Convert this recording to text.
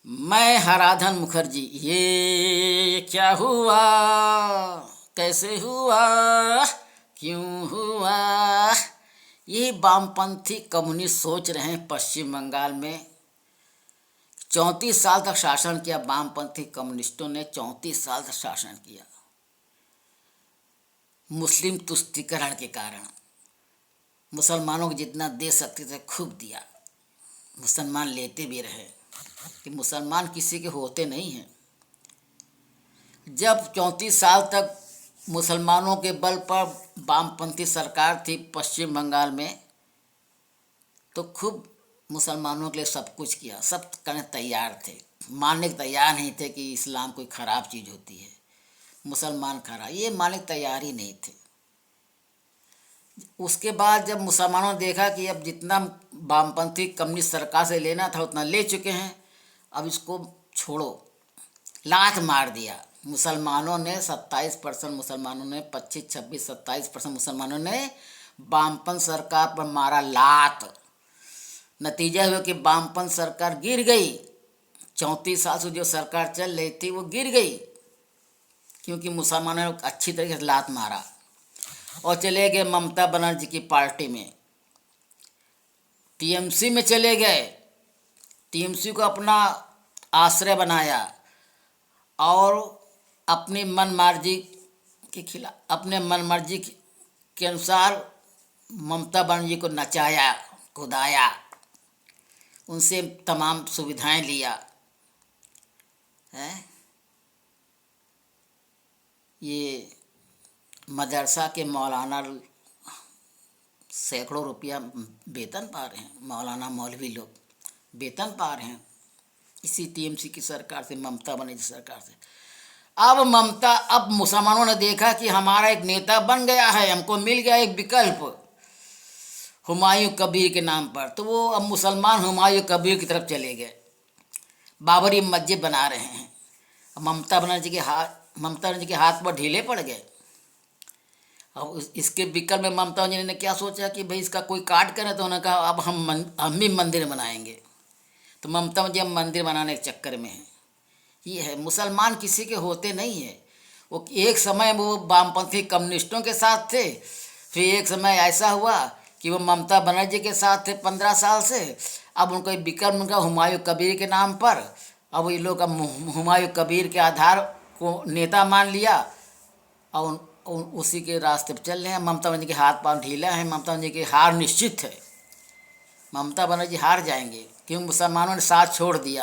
मैं हराधन मुखर्जी। ये क्या हुआ, कैसे हुआ, क्यों हुआ? यही वामपंथी कम्युनिस्ट सोच रहे हैं पश्चिम बंगाल में। 34 साल तक शासन किया वामपंथी कम्युनिस्टों ने, 34 साल तक शासन किया मुस्लिम तुष्टीकरण के कारण। मुसलमानों को जितना दे सकते थे खूब दिया, मुसलमान लेते भी रहे कि मुसलमान किसी के होते नहीं हैं। जब 34 साल तक मुसलमानों के बल पर वामपंथी सरकार थी पश्चिम बंगाल में, तो खूब मुसलमानों के लिए सब कुछ किया, सब करने तैयार थे, मानने के तैयार नहीं थे कि इस्लाम कोई ख़राब चीज़ होती है, मुसलमान खराब, ये मानने के तैयार ही नहीं थे। उसके बाद जब मुसलमानों ने देखा कि अब जितना वामपंथी कम्युनिस्ट सरकार से लेना था उतना ले चुके हैं, अब इसको छोड़ो, लात मार दिया। मुसलमानों ने 27% मुसलमानों ने 25-26-27% मुसलमानों ने वामपंथ सरकार पर मारा लात। नतीजा हुआ कि वामपंथ सरकार गिर गई। 34 साल से जो सरकार चल रही थी वो गिर गई, क्योंकि मुसलमानों ने अच्छी तरीके से लात मारा और चले गए ममता बनर्जी की पार्टी में, टीएमसी में चले गए। टीएमसी को अपना आश्रय बनाया और अपनी मन मर्जी के खिलाफ, अपने मन मर्जी के अनुसार ममता बनर्जी को नचाया, कुदाया, उनसे तमाम सुविधाएं लिया है। ये मदरसा के मौलाना सैकड़ों रुपया वेतन पा रहे हैं, मौलाना मौलवी लोग वेतन पा रहे हैं इसी टीएमसी की सरकार से, ममता बनर्जी सरकार से। अब मुसलमानों ने देखा कि हमारा एक नेता बन गया है, हमको मिल गया एक विकल्प हुमायूं कबीर के नाम पर, तो वो अब मुसलमान हुमायूं कबीर की तरफ चले गए, बाबरी मस्जिद बना रहे हैं। ममता बनर्जी के हाथ पर ढीले पड़ गए। अब इसके विकल्प में ममता बनर्जी ने क्या सोचा कि भाई इसका कोई काट करें, तो उन्होंने कहा अब हम भी मंदिर बनाएंगे। तो ममता बनर्जी अब मंदिर बनाने के चक्कर में है। ये है, मुसलमान किसी के होते नहीं है। वो एक समय वो वामपंथी कम्युनिस्टों के साथ थे, फिर एक समय ऐसा हुआ कि वो ममता बनर्जी के साथ थे 15 साल से। अब उनको एक विकल्प उनका हुमायूं कबीर के नाम पर, अब ये लोग अब हुमायूं कबीर के आधार को नेता मान लिया और उसी के रास्ते पर चल रहे हैं। ममता बनर्जी के हाथ पांव ढीला है, ममता बनर्जी की हार निश्चित है, ममता बनर्जी हार जाएंगे, क्योंकि मुसलमानों ने साथ छोड़ दिया।